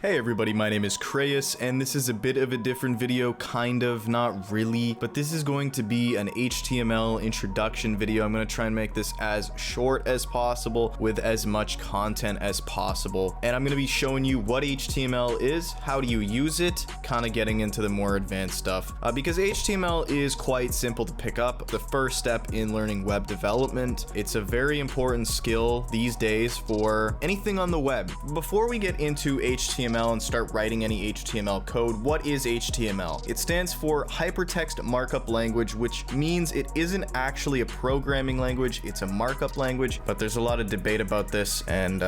Hey everybody, my name is Crayus, and this is a bit of a different video, kind of, not really, but this is going to be an HTML introduction video. I'm going to try and make this as short as possible with as much content as possible, and I'm going to be showing you what HTML is, how do you use it, kind of getting into the more advanced stuff, because HTML is quite simple to pick up. The first step in learning web development. It's a very important skill these days for anything on the web. Before we get into HTML and start writing any HTML code, what is HTML? It stands for Hypertext Markup Language, which means it isn't actually a programming language, it's a markup language, but there's a lot of debate about this, and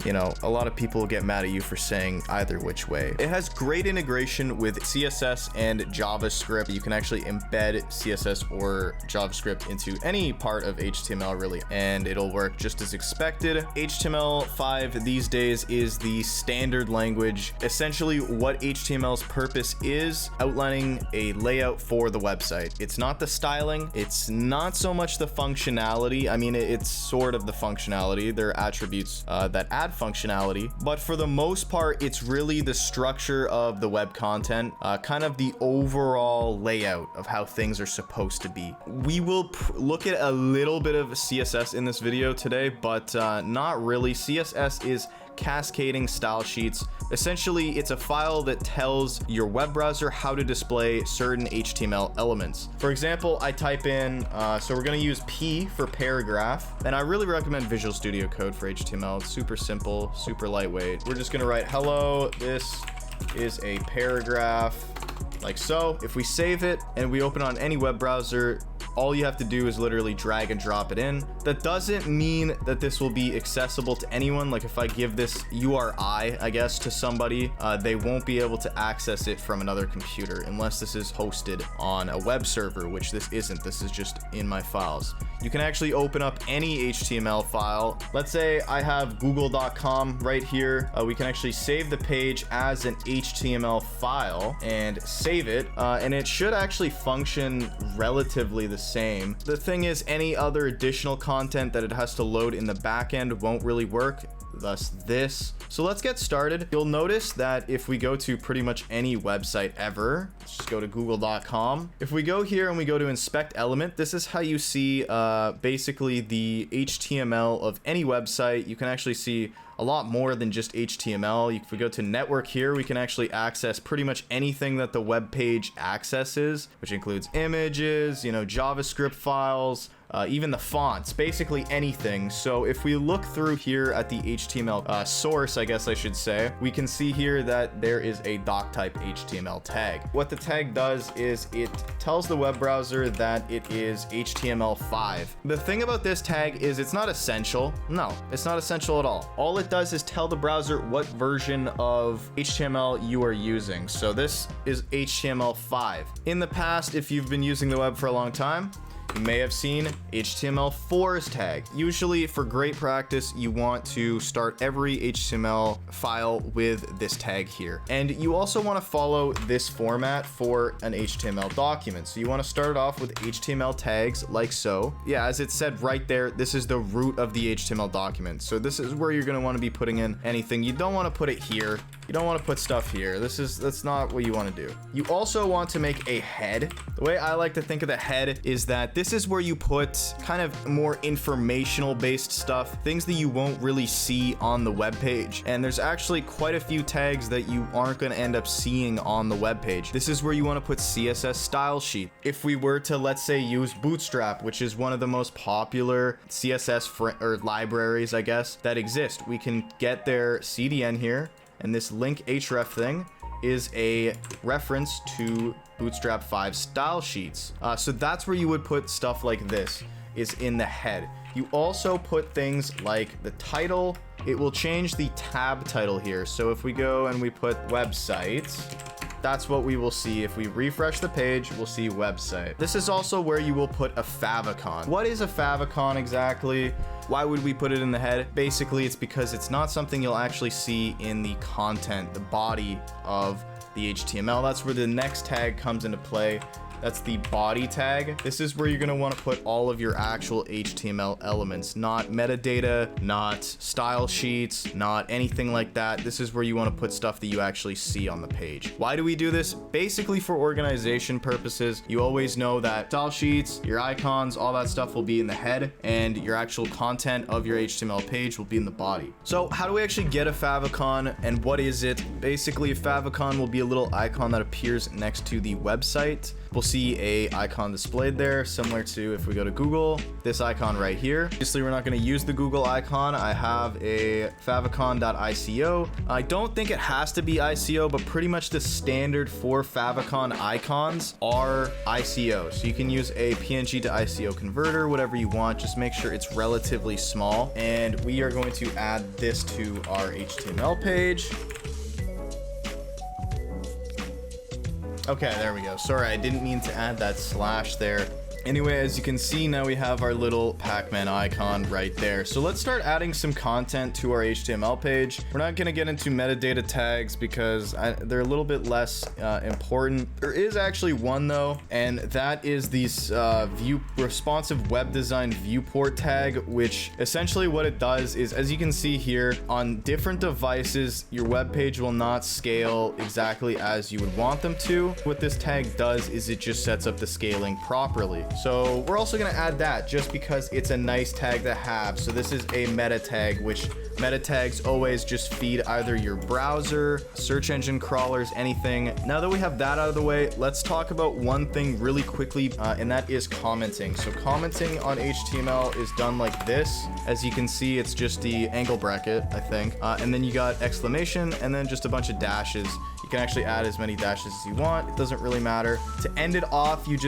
you know, a lot of people get mad at you for saying either which way. It has great integration with CSS and JavaScript. You can actually embed CSS or JavaScript into any part of HTML really, and it'll work just as expected. HTML5 these days is the standard language. Essentially what HTML's purpose is, outlining a layout for the website. It's not the styling, it's not so much the functionality. I mean, it's sort of the functionality. There are attributes that add functionality, but for the most part, it's really the structure of the web content, kind of the overall layout of how things are supposed to be. We will look at a little bit of CSS in this video today, but not really. CSS is cascading style sheets. Essentially, it's a file that tells your web browser how to display certain HTML elements. For example, I type in, so we're going to use P for paragraph, and I really recommend Visual Studio Code for HTML. It's super simple, super lightweight. We're just going to write, hello, this is a paragraph, like so. If we save it and we open on any web browser, all you have to do is literally drag and drop it in. That doesn't mean that this will be accessible to anyone. Like if I give this URI, I guess, to somebody, they won't be able to access it from another computer unless this is hosted on a web server, which this isn't. This is just in my files. You can actually open up any HTML file. Let's say I have google.com right here. We can actually save the page as an HTML file and save it, and it should actually function relatively the same. The thing is, any other additional content that it has to load in the back end won't really work, thus this. So let's get started. You'll notice that if we go to pretty much any website ever, let's just go to google.com. If we go here and we go to inspect element, this is how you see basically the HTML of any website. You can actually see a lot more than just HTML. If we go to network here, we can actually access pretty much anything that the web page accesses, which includes images, you know, JavaScript files, even the fonts, basically anything. So if we look through here at the HTML source, I guess I should say, we can see here that there is a DOCTYPE HTML tag. What the tag does is it tells the web browser that it is HTML5. The thing about this tag is it's not essential. No, it's not essential at all. All it does is tell the browser what version of HTML you are using. So this is HTML5. In the past, if you've been using the web for a long time, you may have seen HTML4's tag. Usually for great practice, you want to start every HTML file with this tag here. And you also want to follow this format for an HTML document. So you want to start off with HTML tags like so. Yeah, as it said right there, this is the root of the HTML document. So this is where you're going to want to be putting in anything. You don't want to put it here. You don't want to put stuff here. That's not what you want to do. You also want to make a head. The way I like to think of the head is that this is where you put kind of more informational based stuff, things that you won't really see on the web page. And there's actually quite a few tags that you aren't going to end up seeing on the web page. This is where you want to put CSS style sheet. If we were to, let's say, use Bootstrap, which is one of the most popular CSS or libraries, I guess, that exist, we can get their CDN here. And this link href thing is a reference to Bootstrap 5 style sheets. So that's where you would put stuff like this, is in the head. You also put things like the title. It will change the tab title here. So if we go and we put websites, that's what we will see. If we refresh the page, we'll see website. This is also where you will put a favicon. What is a favicon exactly? Why would we put it in the head? Basically, it's because it's not something you'll actually see in the content, the body of the HTML. That's where the next tag comes into play. That's the body tag. This is where you're going to want to put all of your actual HTML elements, not metadata, not style sheets, not anything like that. This is where you want to put stuff that you actually see on the page. Why do we do this? Basically for organization purposes. You always know that style sheets, your icons, all that stuff will be in the head, and your actual content of your HTML page will be in the body. So how do we actually get a favicon, and what is it? Basically, a favicon will be a little icon that appears next to the website. We'll see a icon displayed there, similar to if we go to Google, this icon right here. Obviously, we're not going to use the Google icon. I have a favicon.ico. I don't think it has to be ICO, but pretty much the standard for favicon icons are ICO. So you can use a PNG to ICO converter, whatever you want. Just make sure it's relatively small. And we are going to add this to our HTML page. Okay, there we go. Sorry, I didn't mean to add that slash there. Anyway, as you can see, now we have our little Pac-Man icon right there. So let's start adding some content to our HTML page. We're not going to get into metadata tags because they're a little bit less important. There is actually one though, and that is this responsive web design viewport tag, which essentially what it does is, as you can see here, on different devices, your web page will not scale exactly as you would want them to. What this tag does is it just sets up the scaling properly. So we're also going to add that just because it's a nice tag to have. So this is a meta tag, which meta tags always just feed either your browser, search engine crawlers, anything. Now that we have that out of the way, let's talk about one thing really quickly, and that is commenting. So commenting on HTML is done like this. As you can see, it's just the angle bracket, I think. And then you got exclamation and then just a bunch of dashes. You can actually add as many dashes as you want. It doesn't really matter. To end it off, you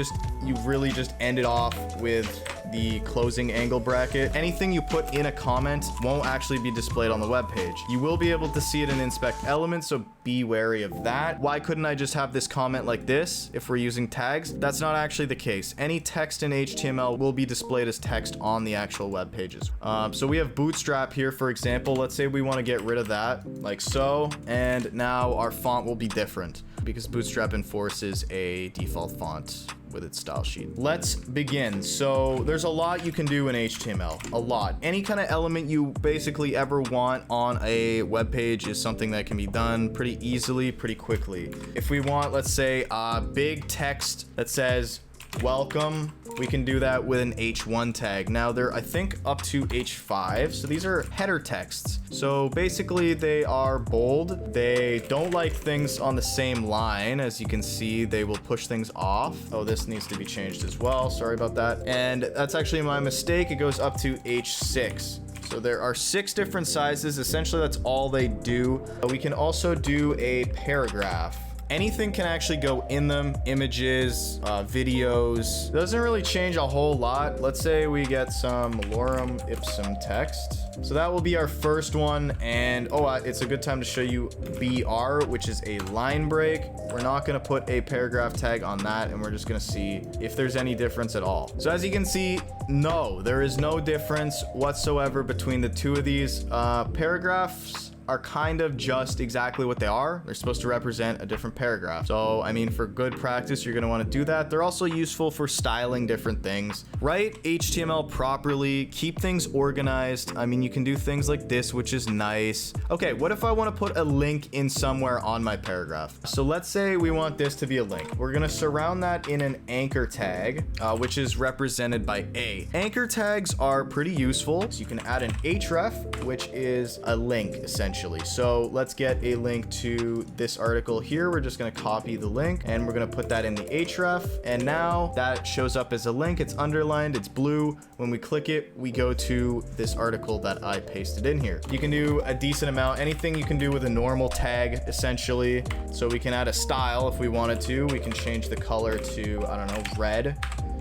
really just end it off with the closing angle bracket. Anything you put in a comment won't actually be displayed on the web page. You will be able to see it in inspect elements, so be wary of that. Why couldn't I just have this comment like this if we're using tags? That's not actually the case. Any text in HTML will be displayed as text on the actual web pages. So we have Bootstrap here, for example. Let's say we want to get rid of that, like so, and now our font will be different because Bootstrap enforces a default font with its style sheet. Let's begin. So there's a lot you can do in HTML, a lot. Any kind of element you basically ever want on a web page is something that can be done pretty easily, pretty quickly. If we want, let's say, big text that says welcome, we can do that with an H1 tag. Now they're, I think, up to H5. So these are header texts. So basically they are bold. They don't like things on the same line. As you can see, they will push things off. Oh, this needs to be changed as well. Sorry about that. And that's actually my mistake. It goes up to H6. So there are 6 different sizes. Essentially, that's all they do. We can also do a paragraph. Anything can actually go in them, images, videos. Doesn't really change a whole lot. Let's say we get some lorem ipsum text. So that will be our first one. And it's a good time to show you BR, which is a line break. We're not gonna put a paragraph tag on that, and we're just gonna see if there's any difference at all. So as you can see, no, there is no difference whatsoever between the two of these. Paragraphs are kind of just exactly what they are. They're supposed to represent a different paragraph. So, I mean, for good practice, you're going to want to do that. They're also useful for styling different things. Write HTML properly, keep things organized. I mean, you can do things like this, which is nice. Okay, what if I want to put a link in somewhere on my paragraph? So let's say we want this to be a link. We're going to surround that in an anchor tag, which is represented by A. Anchor tags are pretty useful. So you can add an href, which is a link, essentially. So let's get a link to this article here. We're just going to copy the link and we're going to put that in the href. And now that shows up as a link. It's underlined, it's blue. When we click it, we go to this article that I pasted in here. You can do a decent amount, anything you can do with a normal tag, essentially. So we can add a style if we wanted to. We can change the color to, I don't know, red.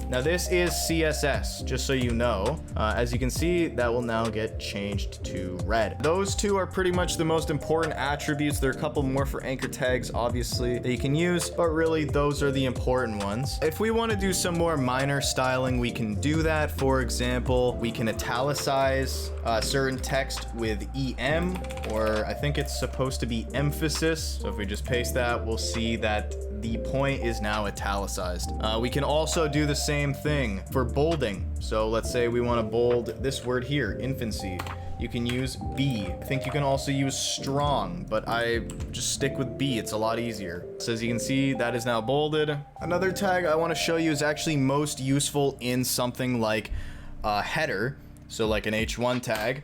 Now this is CSS, just so you know. As you can see, that will now get changed to red. Those two are pretty much the most important attributes. There are a couple more for anchor tags, obviously, that you can use, but really those are the important ones. If we want to do some more minor styling, we can do that. For example, we can italicize certain text with EM, or I think it's supposed to be emphasis. So if we just paste that, we'll see that the point is now italicized. We can also do the same thing for bolding. So let's say we want to bold this word here, infancy. You can use B. I think you can also use strong, but I just stick with B. It's a lot easier. So as you can see, that is now bolded. Another tag I want to show you is actually most useful in something like header. So like an H1 tag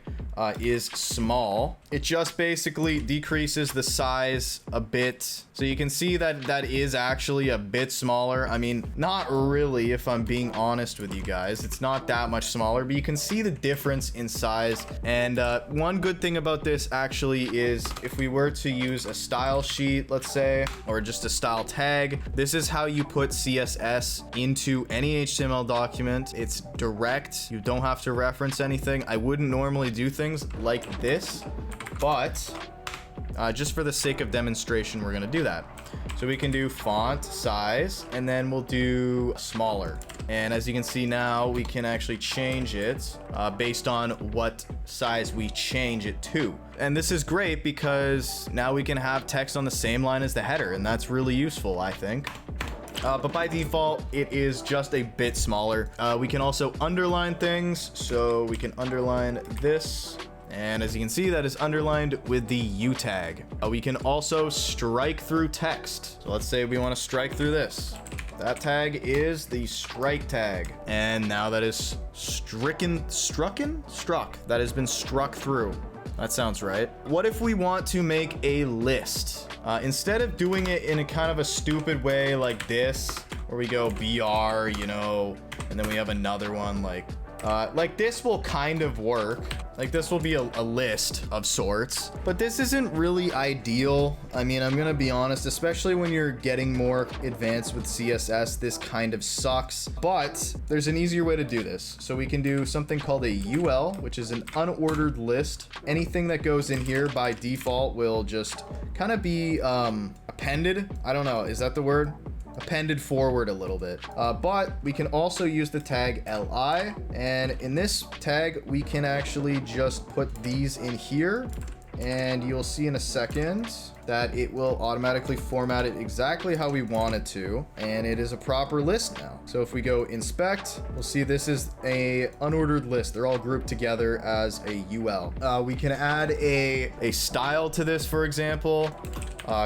is small. It just basically decreases the size a bit. So you can see that that is actually a bit smaller. I mean, not really, if I'm being honest with you guys. It's not that much smaller, but you can see the difference in size. And one good thing about this actually is if we were to use a style sheet, let's say, or just a style tag, this is how you put CSS into any HTML document. It's direct. You don't have to reference anything. I wouldn't normally do things like this, but just for the sake of demonstration, we're gonna do that. So we can do font size, and then we'll do smaller. And as you can see now, we can actually change it based on what size we change it to. And this is great because now we can have text on the same line as the header, and that's really useful, I think. But by default, it is just a bit smaller. We can also underline things. So we can underline this. And as you can see, that is underlined with the U tag. We can also strike through text. So let's say we want to strike through this. That tag is the strike tag. And now that is struck. That has been struck through. That sounds right. What if we want to make a list? Instead of doing it in a kind of a stupid way like this, where we go BR, you know, and then we have another one like this will kind of work. Like this will be a list of sorts, but this isn't really ideal. I mean, I'm gonna be honest, especially when you're getting more advanced with CSS, this kind of sucks, but there's an easier way to do this. So we can do something called a UL, which is an unordered list. Anything that goes in here by default will just kind of be appended. I don't know, is that the word? Appended forward a little bit, but we can also use the tag li, and in this tag we can actually just put these in here, and you'll see in a second that it will automatically format it exactly how we want it to, and it is a proper list now. So if we go inspect, we'll see this is a unordered list. They're all grouped together as a UL. We can add a style to this, for example,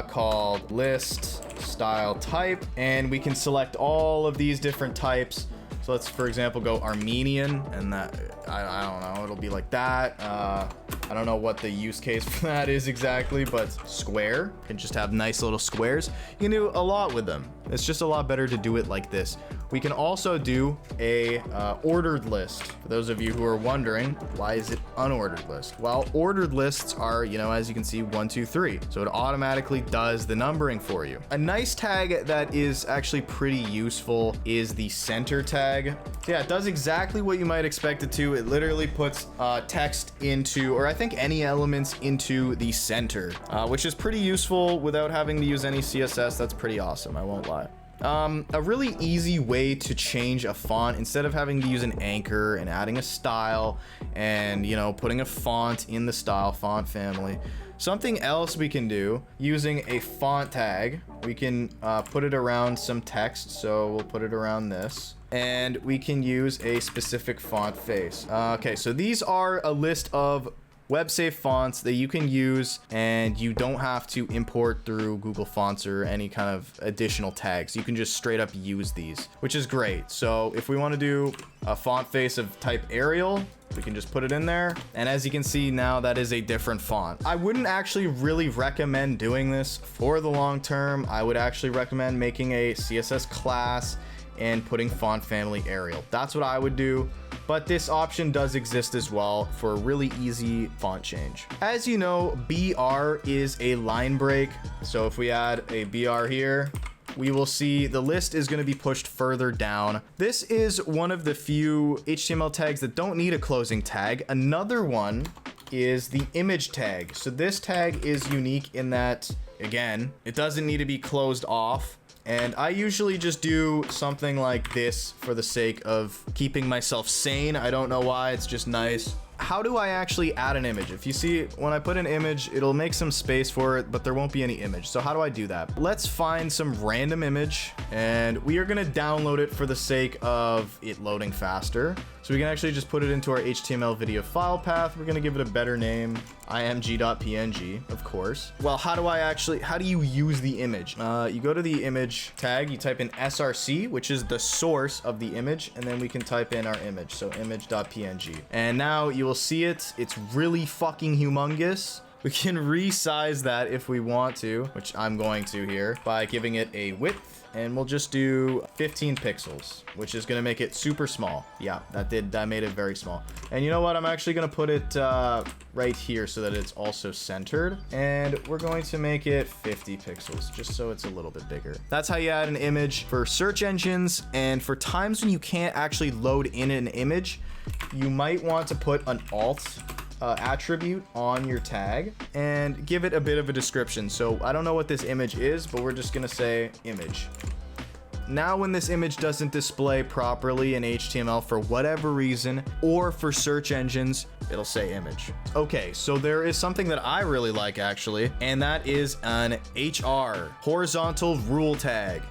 called list style type, and we can select all of these different types. So let's, for example, go Armenian, and that I don't know, it'll be like that. I don't know what the use case for that is exactly, but square, you can just have nice little squares. You can do a lot with them. It's just a lot better to do it like this. We can also do a ordered list. For those of you who are wondering, why is it unordered list? Well, ordered lists are, you know, as you can see, 1, 2, 3. So it automatically does the numbering for you. A nice tag that is actually pretty useful is the center tag. So yeah, it does exactly what you might expect it to. It literally puts text into, or I think any elements into the center, which is pretty useful without having to use any CSS. That's pretty awesome, I won't lie. A really easy way to change a font, instead of having to use an anchor and adding a style and, you know, putting a font in the style font family. Something else we can do using a font tag, we can put it around some text. So we'll put it around this, and we can use a specific font face. Okay, so these are a list of web-safe fonts that you can use, and you don't have to import through Google Fonts or any kind of additional tags. You can just straight up use these, which is great. So if we want to do a font face of type Arial, we can just put it in there, and as you can see now, that is a different font. I wouldn't actually really recommend doing this for the long term. I would actually recommend making a CSS class and putting font family Arial. That's what I would do. But this option does exist as well for a really easy font change. As you know, BR is a line break. So if we add a BR here, we will see the list is going to be pushed further down. This is one of the few HTML tags that don't need a closing tag. Another one is the image tag. So this tag is unique in that, again, it doesn't need to be closed off. And I usually just do something like this for the sake of keeping myself sane. I don't know why, it's just nice. how do I actually add an image? If you see, when I put an image, it'll make some space for it, but there won't be any image. So how do I do that? Let's find some random image, and we are gonna download it for the sake of it loading faster. So we can actually just put it into our HTML video file path. We're gonna give it a better name, img.png, of course. Well, how do you use the image? You go to the image tag, you type in src, which is the source of the image, and then we can type in our image, so image.png. And now you will see it. It's really fucking humongous. We can resize that if we want to, which I'm going to here, by giving it a width, and we'll just do 15 pixels, which is gonna make it super small. Yeah, that made it very small. And you know what? I'm actually gonna put it right here so that it's also centered, and we're going to make it 50 pixels, just so it's a little bit bigger. That's how you add an image for search engines, and for times when you can't actually load in an image, you might want to put an alt attribute on your tag and give it a bit of a description. So I don't know what this image is, but we're just gonna say image. Now when this image doesn't display properly in HTML for whatever reason, or for search engines, it'll say image. Okay, so there is something that I really like actually, and that is an HR, horizontal rule tag.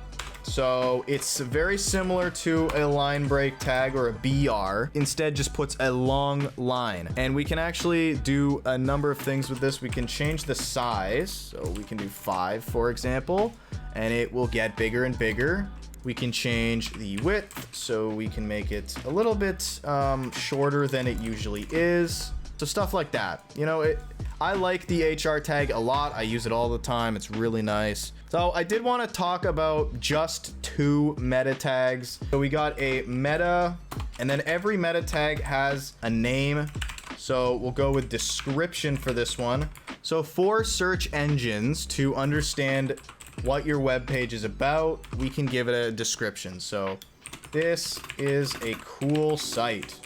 So it's very similar to a line break tag or a BR. Instead, just puts a long line. And we can actually do a number of things with this. We can change the size. So we can do 5, for example, and it will get bigger and bigger. We can change the width, so we can make it a little bit shorter than it usually is. So stuff like that. You know, I like the HR tag a lot. I use it all the time. It's really nice. So I did want to talk about just 2 meta tags. So we got a meta, and then every meta tag has a name. So we'll go with description for this one. So for search engines to understand what your web page is about, we can give it a description. So this is a cool site.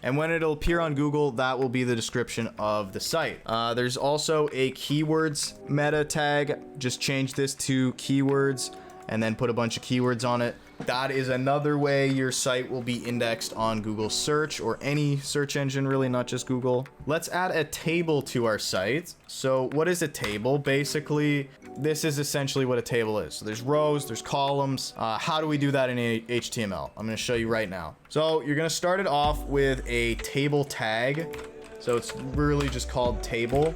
And when it'll appear on Google, that will be the description of the site. There's also a keywords meta tag. Just change this to keywords and then put a bunch of keywords on it. That is another way your site will be indexed on Google search or any search engine, really, not just Google. Let's add a table to our site. So what is a table? Basically, this is essentially what a table is. So there's rows, there's columns. How do we do that in HTML? I'm gonna show you right now. So you're gonna start it off with a table tag. So it's really just called table.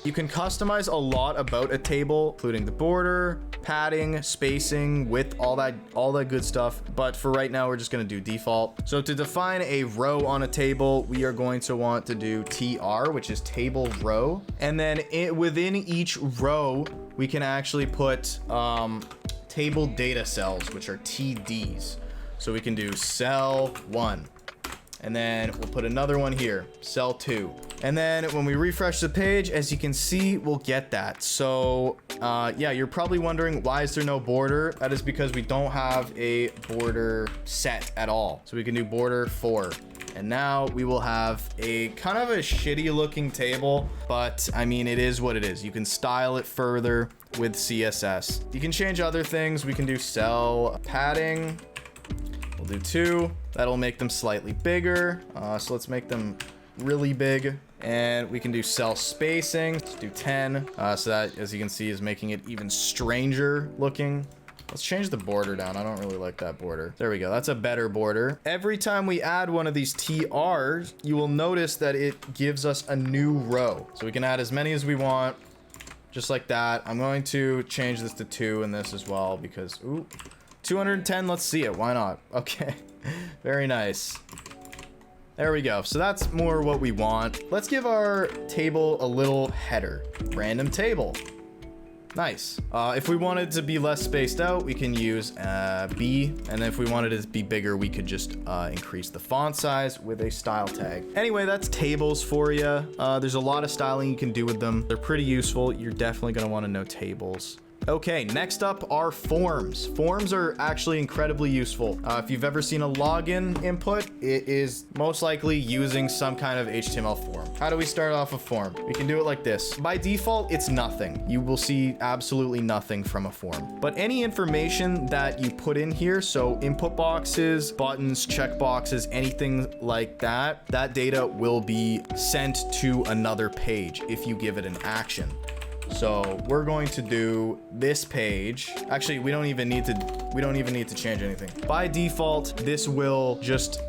You can customize a lot about a table, including the border, padding, spacing, width, all that good stuff. But for right now, we're just gonna do default. So to define a row on a table, we are going to want to do TR, which is table row. And then within each row, we can actually put table data cells, which are TDs. So we can do cell 1. And then we'll put another one here, cell 2. And then when we refresh the page, as you can see, we'll get that. So yeah, you're probably wondering, why is there no border? That is because we don't have a border set at all. So we can do border 4. And now we will have a kind of a shitty looking table, but I mean, it is what it is. You can style it further with CSS. You can change other things. We can do cell padding. We'll do 2. That'll make them slightly bigger. So let's make them really big. And we can do cell spacing. Let's do 10. So that, as you can see, is making it even stranger looking. Let's change the border down. I don't really like that border. There we go. That's a better border. Every time we add one of these TRs, you will notice that it gives us a new row. So we can add as many as we want, just like that. I'm going to change this to 2 in this as well because, ooh, 210, let's see it. Why not? Okay. Very nice. There we go. So that's more what we want. Let's give our table a little header. Random table. Nice. If we wanted to be less spaced out, we can use B. And if we wanted it to be bigger, we could just increase the font size with a style tag. Anyway, that's tables for you. There's a lot of styling you can do with them. They're pretty useful. You're definitely going to want to know tables. Okay, next up are forms. Forms are actually incredibly useful. If you've ever seen a login input, it is most likely using some kind of HTML form. How do we start off a form? We can do it like this. By default, it's nothing. You will see absolutely nothing from a form. But any information that you put in here, so input boxes, buttons, checkboxes, anything like that, that data will be sent to another page if you give it an action. So we're going to do this page. Actually, we don't even need to change anything. By default, this will just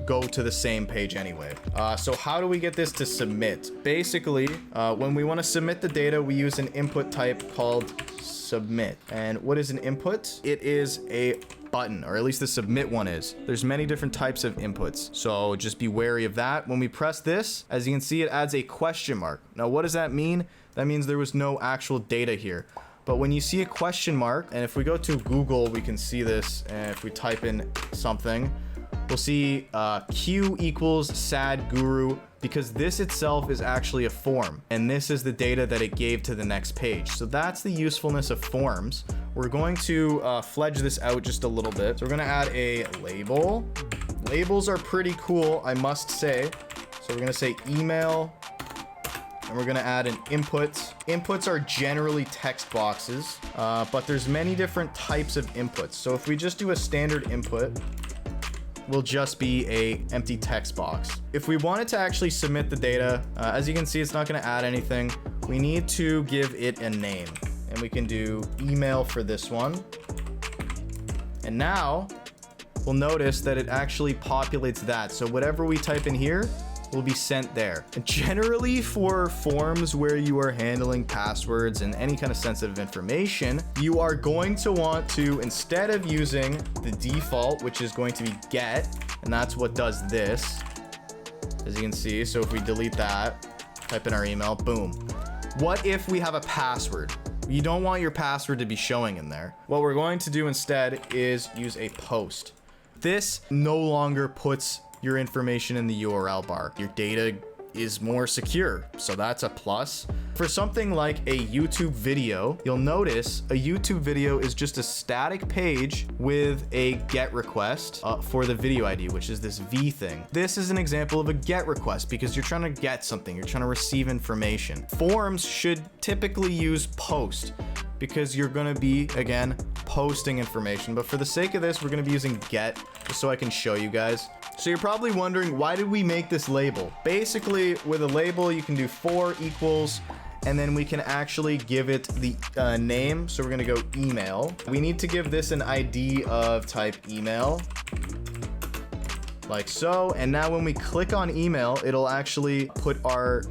go to the same page anyway. So how do we get this to submit? Basically, when we want to submit the data, we use an input type called submit. And what is an input? It is a button, or at least the submit one is. There's many different types of inputs, so just be wary of that. When we press this, as you can see, it adds a question mark. Now, what does that mean? That means there was no actual data here. But when you see a question mark, and if we go to Google, we can see this, and if we type in something, we'll see Q equals sad guru, because this itself is actually a form, and this is the data that it gave to the next page. So that's the usefulness of forms. We're going to fledge this out just a little bit. So we're gonna add a label. Labels are pretty cool, I must say. So we're gonna say email, and we're gonna add an input. Inputs are generally text boxes, but there's many different types of inputs. So if we just do a standard input, will just be a empty text box. If we wanted to actually submit the data, as you can see, it's not gonna add anything. We need to give it a name, and we can do email for this one. And now we'll notice that it actually populates that. So whatever we type in here will be sent there. And generally for forms where you are handling passwords and any kind of sensitive information, you are going to want to, instead of using the default, which is going to be get, and that's what does this, as you can see. So if we delete that, type in our email, boom. What if we have a password? You don't want your password to be showing in there. What we're going to do instead is use a post. This no longer puts your information in the URL bar. Your data is more secure, so that's a plus. For something like a YouTube video, you'll notice a YouTube video is just a static page with a GET request for the video ID, which is this V thing. This is an example of a GET request because you're trying to get something, you're trying to receive information. Forms should typically use POST because you're gonna be, again, posting information. But for the sake of this, we're gonna be using GET just so I can show you guys. So you're probably wondering, why did we make this label? Basically, with a label, you can do for equals, and then we can actually give it the name. So we're gonna go email. We need to give this an ID of type email, like so. And now when we click on email, it'll actually put our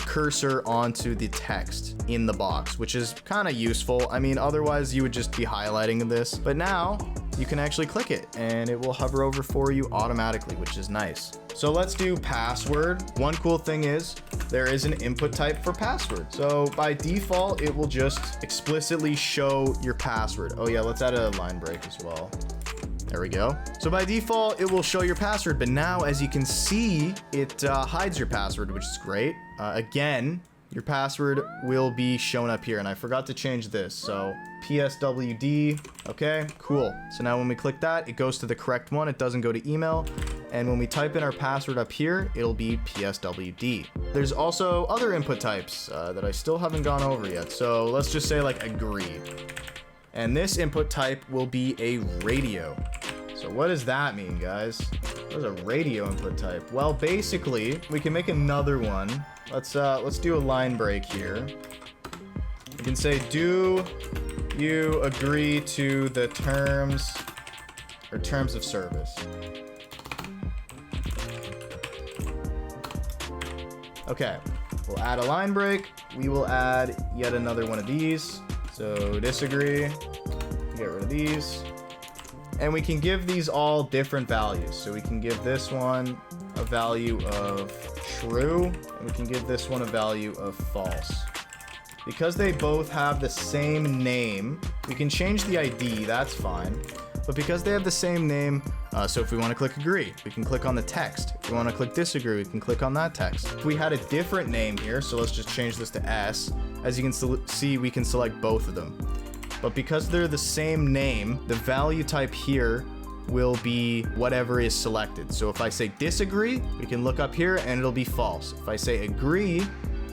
cursor onto the text in the box, which is kind of useful. I mean, otherwise you would just be highlighting this, but now you can actually click it and it will hover over for you automatically, which is nice. So let's do password. One cool thing is there is an input type for password. So by default, it will just explicitly show your password. Oh yeah, let's add a line break as well. There we go. So by default, it will show your password, but now as you can see, it hides your password, which is great. Again, your password will be shown up here, and I forgot to change this. So PSWD, okay, cool. So now when we click that, it goes to the correct one. It doesn't go to email. And when we type in our password up here, it'll be PSWD. There's also other input types that I still haven't gone over yet. So let's just say like agree. And this input type will be a radio. So what does that mean, guys? What is a radio input type? Well, basically, we can make another one. Let's do a line break here. We can say, do you agree to the terms of service? Okay, we'll add a line break. We will add yet another one of these. So disagree, get rid of these. And we can give these all different values. So we can give this one a value of true, and we can give this one a value of false. Because they both have the same name, we can change the ID, that's fine. But because they have the same name, so if we want to click agree, we can click on the text. If we want to click disagree, we can click on that text. If we had a different name here, so let's just change this to S, as you can see, we can select both of them. But because they're the same name, the value type here will be whatever is selected. So if I say disagree, we can look up here and it'll be false. If I say agree,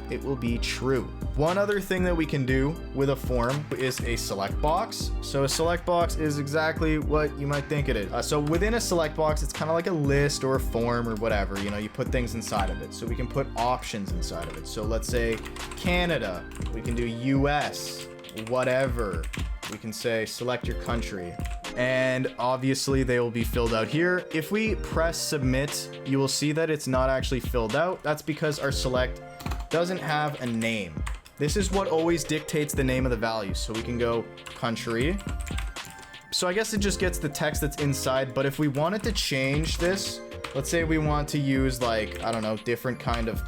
it will be true. One other thing that we can do with a form is a select box. So a select box is exactly what you might think it is. So within a select box, it's kind of like a list or a form or whatever, you know, you put things inside of it. So we can put options inside of it. So let's say Canada, we can do US, whatever. We can say select your country. And obviously they will be filled out here. If we press submit, you will see that it's not actually filled out. That's because our select doesn't have a name. This is what always dictates the name of the value. So we can go country. So I guess it just gets the text that's inside, but if we wanted to change this, let's say we want to use like, I don't know, different kind of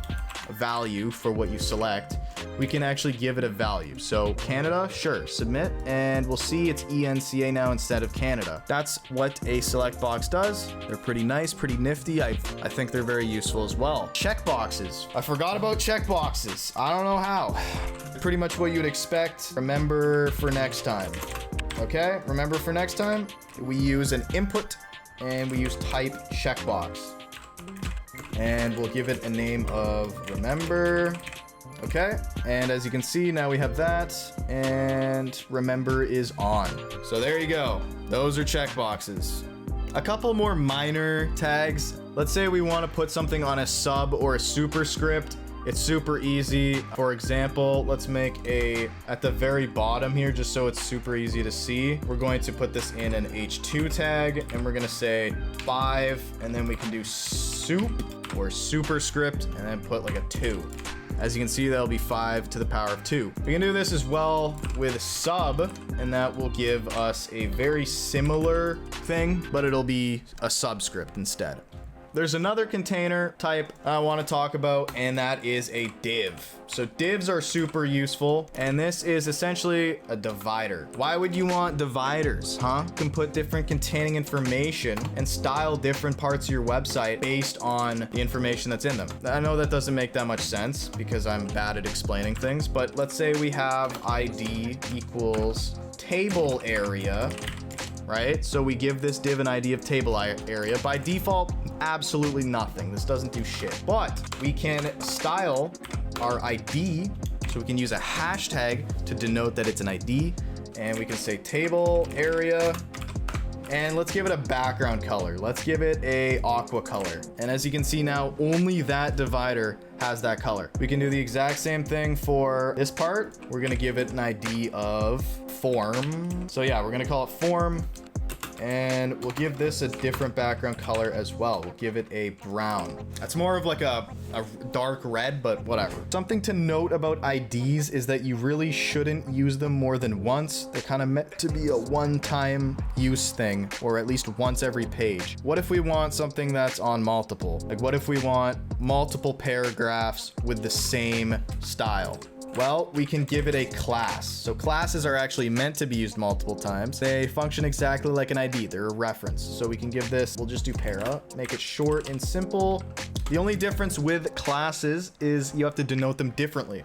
value for what you select, we can actually give it a value. So Canada, sure, submit, and we'll see it's ENCA now instead of Canada. That's what a select box does. They're pretty nice, pretty nifty. I think they're very useful as well. Checkboxes. I forgot about checkboxes. I don't know how. Pretty much what you'd expect. Remember for next time. Okay, remember for next time, we use an input and we use type checkbox. And we'll give it a name of remember. Okay, and as you can see, now we have that, and remember is on. So there you go. Those are checkboxes. A couple more minor tags. Let's say we want to put something on a sub or a superscript. It's super easy. For example, let's make a, at the very bottom here, just so it's super easy to see, we're going to put this in an H2 tag, and we're going to say 5, and then we can do soup or superscript, and then put like a 2. As you can see, that'll be 5 to the power of 2. We can do this as well with sub, and that will give us a very similar thing, but it'll be a subscript instead. There's another container type I want to talk about, and that is a div. So divs are super useful, and this is essentially a divider. Why would you want dividers, huh? You can put different containing information and style different parts of your website based on the information that's in them. I know that doesn't make that much sense because I'm bad at explaining things, but let's say we have ID equals table area, right? So we give this div an ID of table area. By default, absolutely nothing. This doesn't do shit. But we can style our ID, so we can use a hashtag to denote that it's an ID, and we can say table area, and let's give it a background color. Let's give it a aqua color. And as you can see now, only that divider has that color. We can do the exact same thing for this part. We're gonna give it an ID of form. So yeah, we're gonna call it form, and we'll give this a different background color as well. We'll give it a brown. That's more of like a dark red, but whatever. Something to note about IDs is that you really shouldn't use them more than once. They're kind of meant to be a one-time use thing, or at least once every page. What if we want something that's on multiple? Like what if we want multiple paragraphs with the same style? Well, we can give it a class. So classes are actually meant to be used multiple times. They function exactly like an ID. They're a reference. So we can give this, we'll just do para, make it short and simple. The only difference with classes is you have to denote them differently.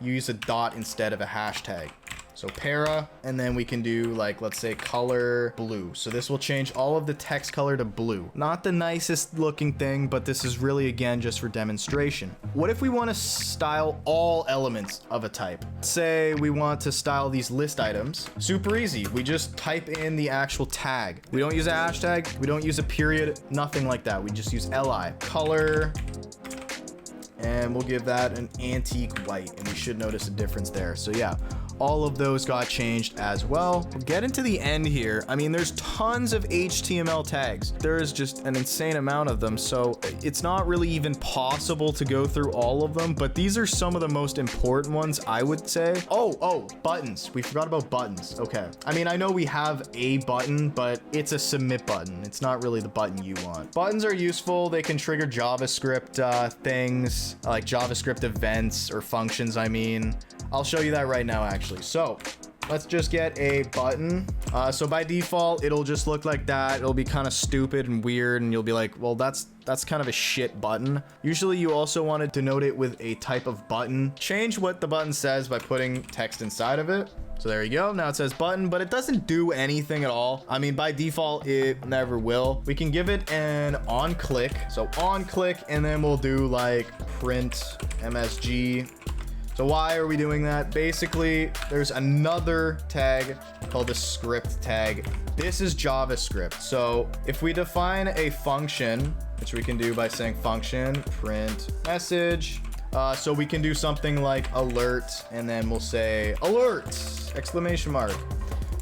You use a dot instead of a hashtag. So para, and then we can do like, let's say color blue. So this will change all of the text color to blue. Not the nicest looking thing, but this is really, again, just for demonstration. What if we want to style all elements of a type? Say we want to style these list items. Super easy. We just type in the actual tag. We don't use a hashtag. We don't use a period, nothing like that. We just use li. Color, and we'll give that an antique white, and we should notice a difference there. So yeah, all of those got changed as well. We'll get into the end here. I mean, there's tons of HTML tags. There is just an insane amount of them, so it's not really even possible to go through all of them, but these are some of the most important ones, I would say. Oh, buttons. We forgot about buttons. Okay. I mean, I know we have a button, but it's a submit button. It's not really the button you want. Buttons are useful. They can trigger JavaScript things, like JavaScript events or functions, I mean. I'll show you that right now, actually. So let's just get a button. So by default, it'll just look like that. It'll be kind of stupid and weird, and you'll be like, well, that's kind of a shit button. Usually you also want to denote it with a type of button. Change what the button says by putting text inside of it. So there you go. Now it says button, but it doesn't do anything at all. I mean, by default, it never will. We can give it an on click. So on click, and then we'll do like print MSG. So why are we doing that? Basically, there's another tag called the script tag. This is JavaScript. So if we define a function, which we can do by saying function print message, so we can do something like alert, and then we'll say alert, exclamation mark.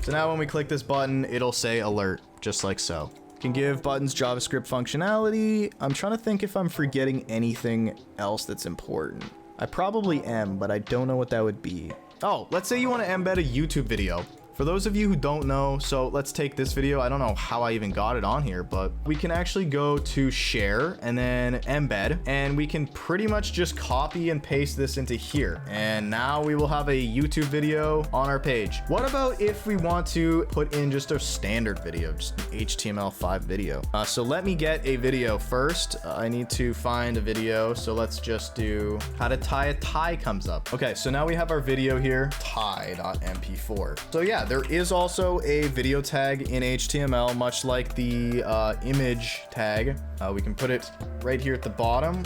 So now when we click this button, it'll say alert, just like so. Can give buttons JavaScript functionality. I'm trying to think if I'm forgetting anything else that's important. I probably am, but I don't know what that would be. Oh, let's say you want to embed a YouTube video. For those of you who don't know, so let's take this video. I don't know how I even got it on here, but we can actually go to share and then embed, and we can pretty much just copy and paste this into here. And now we will have a YouTube video on our page. What about if we want to put in just a standard video, just an HTML5 video? So let me get a video first. I need to find a video. So let's just do how to tie a tie comes up. Okay, so now we have our video here, tie.mp4. So yeah, there is also a video tag in HTML, much like the image tag. We can put it right here at the bottom,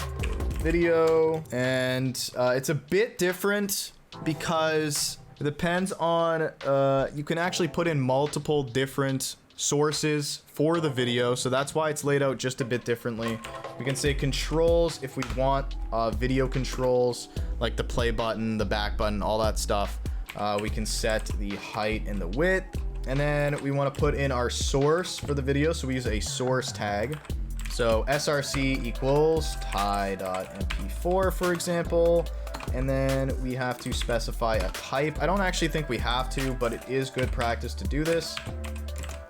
video, and it's a bit different because it depends on, you can actually put in multiple different sources for the video, so that's why it's laid out just a bit differently. We can say controls if we want video controls, like the play button, the back button, all that stuff. We can set the height and the width, and then we want to put in our source for the video, so we use a source tag. So src equals tie.mp4, for example, and then we have to specify a type. I don't actually think we have to, but it is good practice to do this.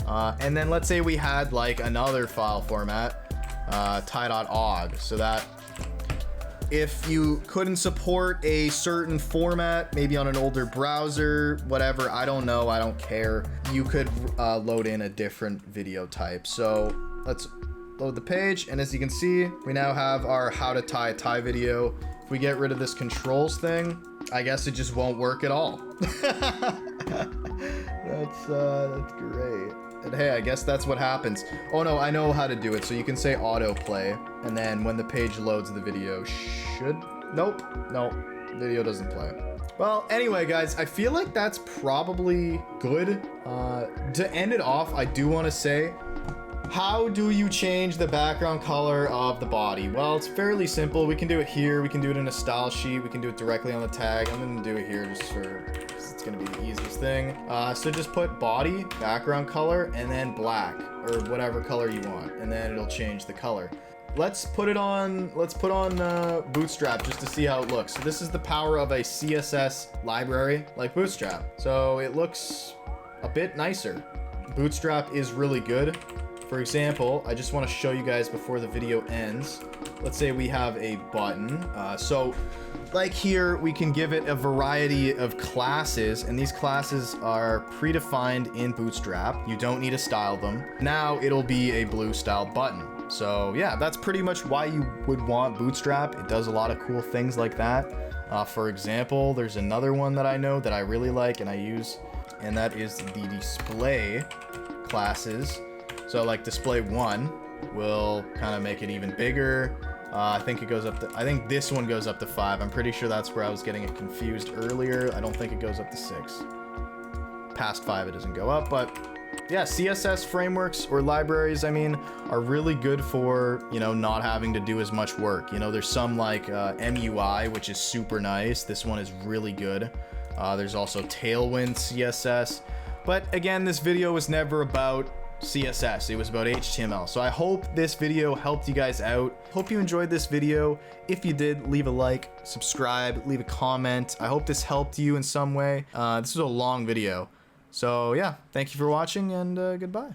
And then let's say we had like another file format, tie.og, so that if you couldn't support a certain format, maybe on an older browser, whatever, I don't know, I don't care, you could load in a different video type. So let's load the page, and as you can see, we now have our how to tie a tie video. If we get rid of this controls thing, I guess it just won't work at all. That's great. And hey, I guess that's what happens. Oh no, I know how to do it. So you can say autoplay, and then when the page loads, the video should... Nope, video doesn't play. Well, anyway, guys, I feel like that's probably good. To end it off, I do want to say, how do you change the background color of the body? Well, it's fairly simple. We can do it here. We can do it in a style sheet. We can do it directly on the tag. I'm going to do it here just for... it's going to be the easiest thing. So just put body, background color, and then black, or whatever color you want, and then it'll change the color. Let's put on Bootstrap just to see how it looks. So this is the power of a CSS library like Bootstrap. So it looks a bit nicer. Bootstrap is really good. For example, I just want to show you guys before the video ends. Let's say we have a button. So like here, we can give it a variety of classes, and these classes are predefined in Bootstrap. You don't need to style them. Now it'll be a blue style button. So yeah, that's pretty much why you would want Bootstrap. It does a lot of cool things like that. For example, there's another one that I know that I really like and I use, and that is the display classes. So like display 1 will kind of make it even bigger. I think it goes up to, I think this one goes up to 5. I'm pretty sure that's where I was getting it confused earlier. I don't think it goes up to 6. Past 5 it doesn't go up, but yeah, CSS frameworks or libraries, I mean, are really good for, you know, not having to do as much work. You know, there's some like MUI, which is super nice. This one is really good. There's also Tailwind CSS. But again, this video was never about CSS, it was about HTML. So I hope this video helped you guys out. Hope you enjoyed this video. If you did, leave a like, subscribe, leave a comment. I hope this helped you in some way. This was a long video. So yeah, thank you for watching, and goodbye.